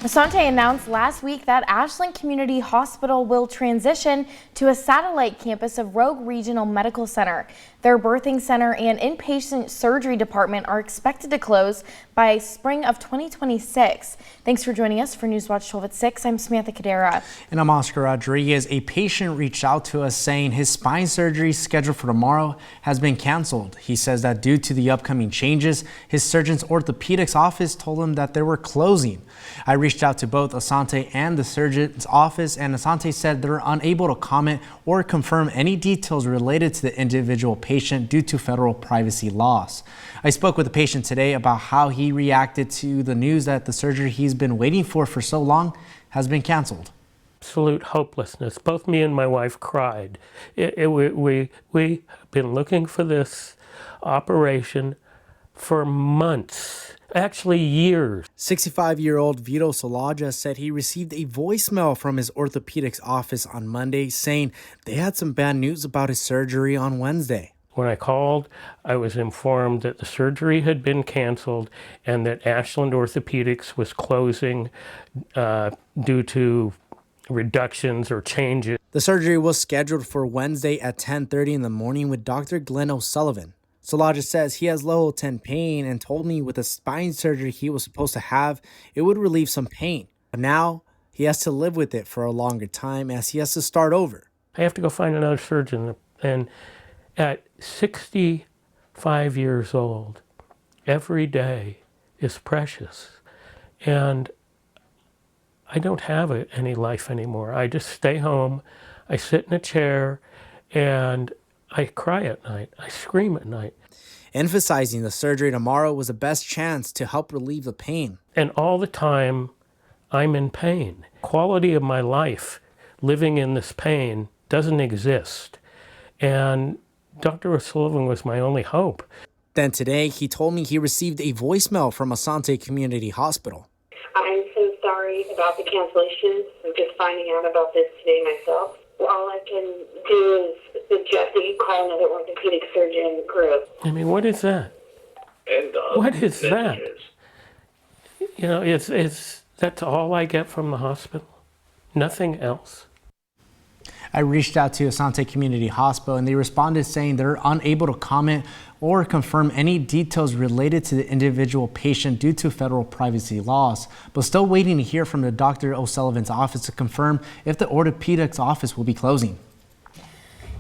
Asante announced last week that Ashland Community Hospital will transition to a satellite campus of Rogue Regional Medical Center. Their birthing center and inpatient surgery department are expected to close by spring of 2026. Thanks for joining us for Newswatch 12 at 6. I'm Samantha Cadera. And I'm Oscar Rodriguez. A patient reached out to us saying his spine surgery scheduled for tomorrow has been canceled. He says that due to the upcoming changes, his surgeon's orthopedics office told him that they were closing. I reached out to both Asante and the surgeon's office, and Asante said they're unable to comment or confirm any details related to the individual patient due to federal privacy laws. I spoke with the patient today about how he reacted to the news that the surgery he's been waiting for so long has been canceled. Absolute hopelessness. Both me and my wife cried. We have been looking for this operation for months. Actually, years. 65-year-old Vito Salaja said he received a voicemail from his orthopedics office on Monday saying they had some bad news about his surgery on Wednesday. When I called, I was informed that the surgery had been canceled and that Ashland Orthopedics was closing due to reductions or changes. The surgery was scheduled for Wednesday at 10:30 in the morning with Dr. Glenn O'Sullivan. Salaja says he has level 10 pain and told me with the spine surgery he was supposed to have, it would relieve some pain. But now he has to live with it for a longer time as he has to start over. I have to go find another surgeon. And at 65 years old, every day is precious. And I don't have any life anymore. I just stay home, I sit in a chair, and I cry at night. I scream at night. Emphasizing the surgery tomorrow was the best chance to help relieve the pain. And all the time, I'm in pain. Quality of my life, living in this pain, doesn't exist. And Dr. O'Sullivan was my only hope. Then today, he told me he received a voicemail from Asante Community Hospital. I'm so sorry about the cancellation. I'm just finding out about this today myself. All I can do is suggest that you call another orthopedic surgeon group. I mean, what is that? What is that? You know, that's all I get from the hospital. Nothing else. I reached out to Asante Community Hospital and they responded saying they're unable to comment or confirm any details related to the individual patient due to federal privacy laws, but still waiting to hear from the Dr. O'Sullivan's office to confirm if the orthopedics office will be closing.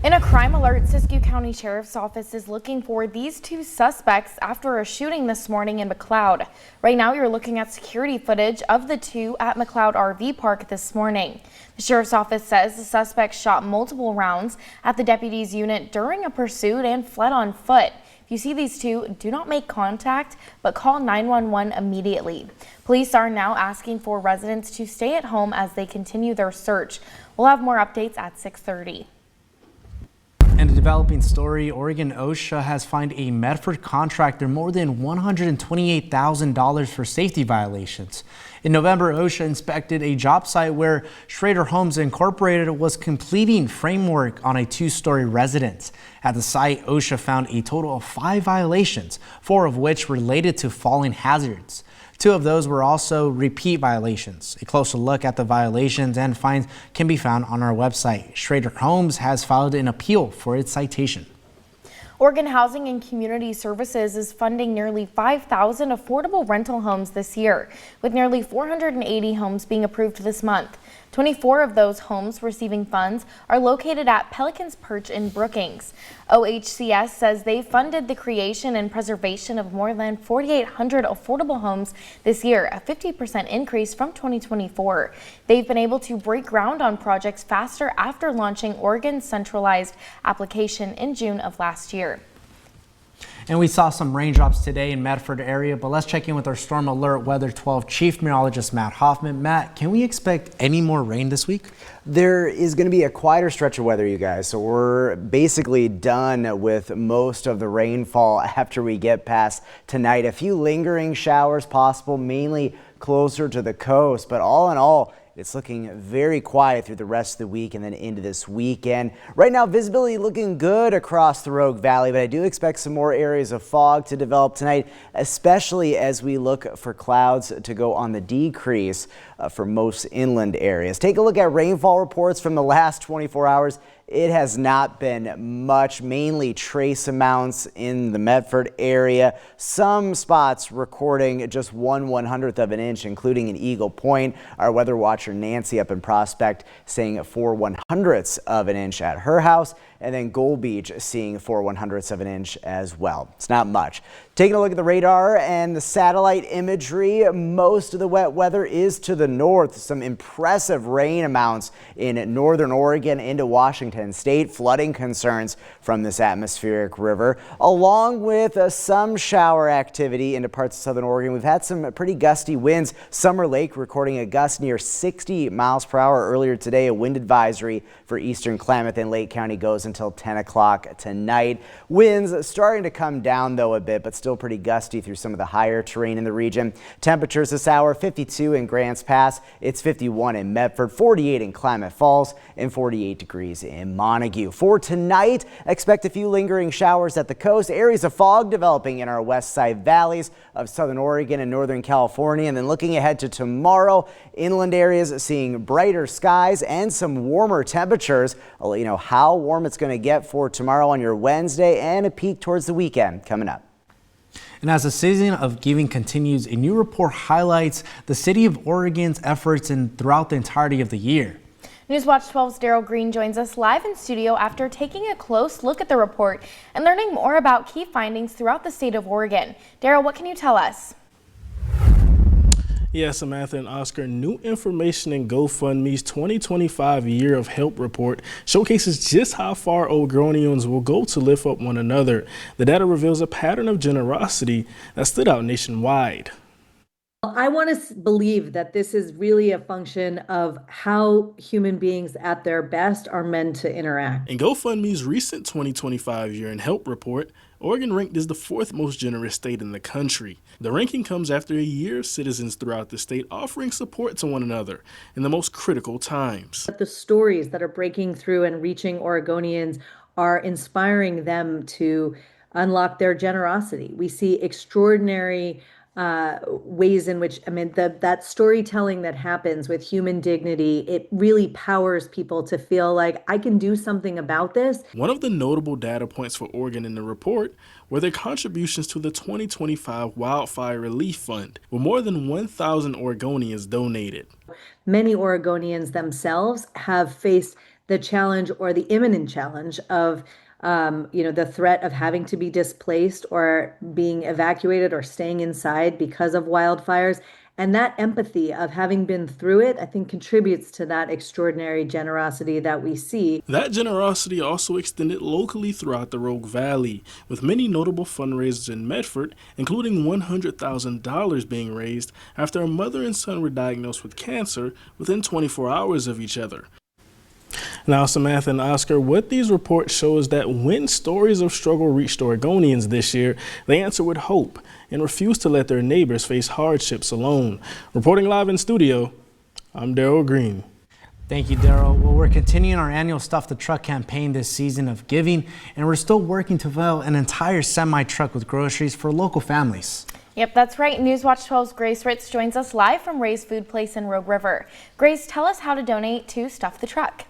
In a crime alert, Siskiyou County Sheriff's Office is looking for these two suspects after a shooting this morning in McLeod. Right now, you're looking at security footage of the two at McLeod RV Park this morning. The Sheriff's Office says the suspects shot multiple rounds at the deputies' unit during a pursuit and fled on foot. If you see these two, do not make contact, but call 911 immediately. Police are now asking for residents to stay at home as they continue their search. We'll have more updates at 6:30. In a developing story, Oregon OSHA has fined a Medford contractor more than $128,000 for safety violations. In November, OSHA inspected a job site where Schrader Homes Incorporated was completing framework on a two-story residence. At the site, OSHA found a total of 5 violations, 4 of which related to falling hazards. 2 of those were also repeat violations. A closer look at the violations and fines can be found on our website. Schrader Homes has filed an appeal for its citation. Oregon Housing and Community Services is funding nearly 5,000 affordable rental homes this year, with nearly 480 homes being approved this month. 24 of those homes receiving funds are located at Pelican's Perch in Brookings. OHCS says they funded the creation and preservation of more than 4,800 affordable homes this year, a 50% increase from 2024. They've been able to break ground on projects faster after launching Oregon's centralized application in June of last year. And we saw some raindrops today in Medford area, but let's check in with our Storm Alert Weather 12 Chief Meteorologist Matt Hoffman. Matt, can we expect any more rain this week? There is going to be a quieter stretch of weather, you guys. So we're basically done with most of the rainfall after we get past tonight. A few lingering showers possible, mainly closer to the coast, but all in all, It's looking very quiet through the rest of the week and then into this weekend. Right now, visibility looking good across the Rogue Valley, but I do expect some more areas of fog to develop tonight, especially as we look for clouds to go on the decrease for most inland areas. Take a look at rainfall reports from the last 24 hours. It has not been much, mainly trace amounts in the Medford area. Some spots recording just 1/100th of an inch, including in Eagle Point. Our weather watcher Nancy up in Prospect saying 4/100ths of an inch at her house, and then Gold Beach seeing 4/100ths of an inch as well. It's not much. Taking a look at the radar and the satellite imagery, most of the wet weather is to the north. Some impressive rain amounts in northern Oregon into Washington State. Flooding concerns from this atmospheric river, along with some shower activity into parts of southern Oregon. We've had some pretty gusty winds. Summer Lake recording a gust near 60 miles per hour earlier today. A wind advisory for eastern Klamath and Lake County goes until 10 o'clock tonight. Winds starting to come down though a bit, but still pretty gusty through some of the higher terrain in the region. Temperatures this hour: 52 in Grants Pass, it's 51 in Medford, 48 in Klamath Falls, and 48 degrees in Montague. For tonight, expect a few lingering showers at the coast. Areas of fog developing in our west side valleys of southern Oregon and northern California. And then looking ahead to tomorrow, inland areas seeing brighter skies and some warmer temperatures. I'll let you know how warm it's going to get for tomorrow on your Wednesday, and a peak towards the weekend coming up. And as the season of giving continues, a new report highlights the city of Oregon's efforts throughout the entirety of the year. Newswatch 12's Daryl Green joins us live in studio after taking a close look at the report and learning more about key findings throughout the state of Oregon. Daryl, what can you tell us? Yes, Samantha and Oscar, new information in GoFundMe's 2025 Year of Help report showcases just how far Oregonians will go to lift up one another. The data reveals a pattern of generosity that stood out nationwide. I want to believe that this is really a function of how human beings at their best are meant to interact. In GoFundMe's recent 2025 Year in Help report, Oregon ranked as the 4th most generous state in the country. The ranking comes after a year of citizens throughout the state offering support to one another in the most critical times. The stories that are breaking through and reaching Oregonians are inspiring them to unlock their generosity. We see extraordinary ways in which, that storytelling that happens with human dignity, it really powers people to feel like I can do something about this. One of the notable data points for Oregon in the report were their contributions to the 2025 Wildfire Relief Fund, where more than 1,000 Oregonians donated. Many Oregonians themselves have faced the challenge or the imminent challenge of the threat of having to be displaced or being evacuated or staying inside because of wildfires. And that empathy of having been through it, I think, contributes to that extraordinary generosity that we see. That generosity also extended locally throughout the Rogue Valley, with many notable fundraisers in Medford, including $100,000 being raised after a mother and son were diagnosed with cancer within 24 hours of each other. Now, Samantha and Oscar, what these reports show is that when stories of struggle reached Oregonians this year, they answered with hope and refused to let their neighbors face hardships alone. Reporting live in studio, I'm Daryl Green. Thank you, Daryl. Well, we're continuing our annual Stuff the Truck campaign this season of giving, and we're still working to fill an entire semi-truck with groceries for local families. Yep, that's right. Newswatch 12's Grace Ritz joins us live from Ray's Food Place in Rogue River. Grace, tell us how to donate to Stuff the Truck.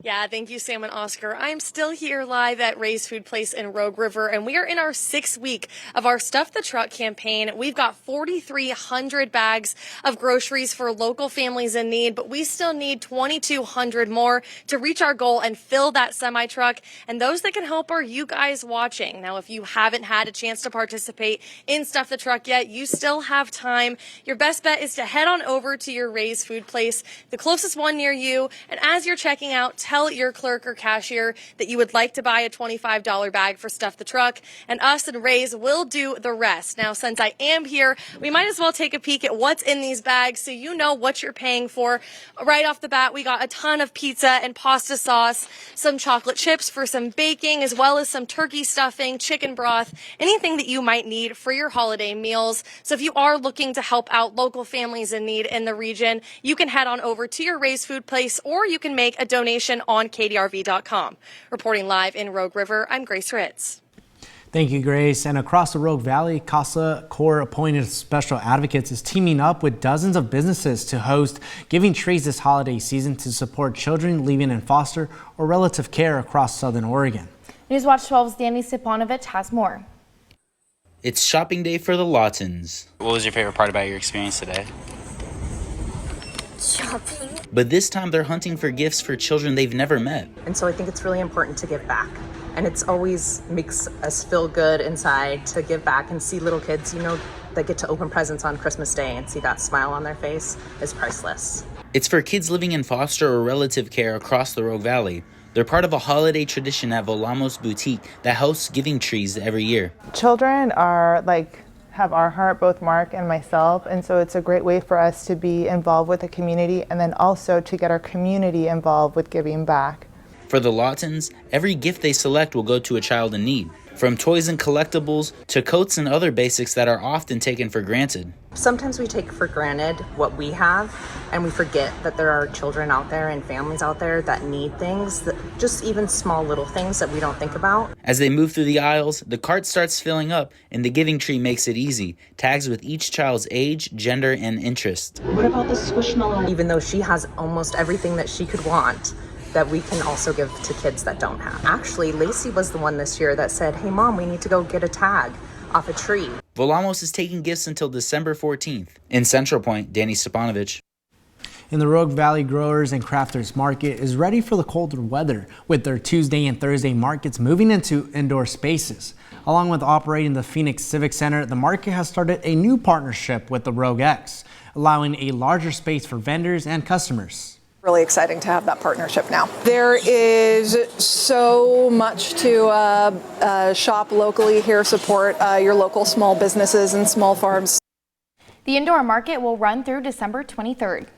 Yeah, thank you, Sam and Oscar. I'm still here live at Ray's Food Place in Rogue River, and we are in our 6th week of our Stuff the Truck campaign. We've got 4,300 bags of groceries for local families in need, but we still need 2,200 more to reach our goal and fill that semi-truck. And those that can help are you guys watching. Now, if you haven't had a chance to participate in Stuff the Truck yet, you still have time. Your best bet is to head on over to your Ray's Food Place, the closest one near you, and as you're checking out, tell your clerk or cashier that you would like to buy a $25 bag for Stuff the Truck, and us and Ray's will do the rest. Now, since I am here, we might as well take a peek at what's in these bags so you know what you're paying for. Right off the bat, we got a ton of pizza and pasta sauce, some chocolate chips for some baking, as well as some turkey stuffing, chicken broth, anything that you might need for your holiday meals. So if you are looking to help out local families in need in the region, you can head on over to your Ray's Food Place, or you can make a donation on KDRV.com. Reporting live in Rogue River, I'm Grace Ritz. Thank you, Grace. And across the Rogue Valley, CASA Corps appointed special advocates is teaming up with dozens of businesses to host giving trees this holiday season to support children living in foster or relative care across Southern Oregon. Newswatch 12's Danny Stepanovich has more. It's shopping day for the Lawtons. What was your favorite part about your experience today? Shopping. But this time they're hunting for gifts for children they've never met. And so I think it's really important to give back. And it's always makes us feel good inside to give back and see little kids, that get to open presents on Christmas Day and see that smile on their face is priceless. It's for kids living in foster or relative care across the Rogue Valley. They're part of a holiday tradition at Volamos Boutique that hosts giving trees every year. Children have our heart, both Mark and myself, and so it's a great way for us to be involved with the community and then also to get our community involved with giving back. For the Lawtons, every gift they select will go to a child in need, from toys and collectibles to coats and other basics that are often taken for granted. Sometimes we take for granted what we have, and we forget that there are children out there and families out there that need things, just even small little things that we don't think about. As they move through the aisles, the cart starts filling up, and the giving tree makes it easy. Tags with each child's age, gender, and interest. What about the Squishmallow? Even though she has almost everything that she could want, that we can also give to kids that don't have. Actually, Lacey was the one this year that said, "Hey Mom, we need to go get a tag off a tree." Volamos is taking gifts until December 14th. In Central Point, Danny Stepanovich. And the Rogue Valley Growers and Crafters Market is ready for the colder weather, with their Tuesday and Thursday markets moving into indoor spaces. Along with operating the Phoenix Civic Center, the market has started a new partnership with the Rogue X, allowing a larger space for vendors and customers. Really exciting to have that partnership now. There is so much to shop locally here, support your local small businesses and small farms. The indoor market will run through December 23rd.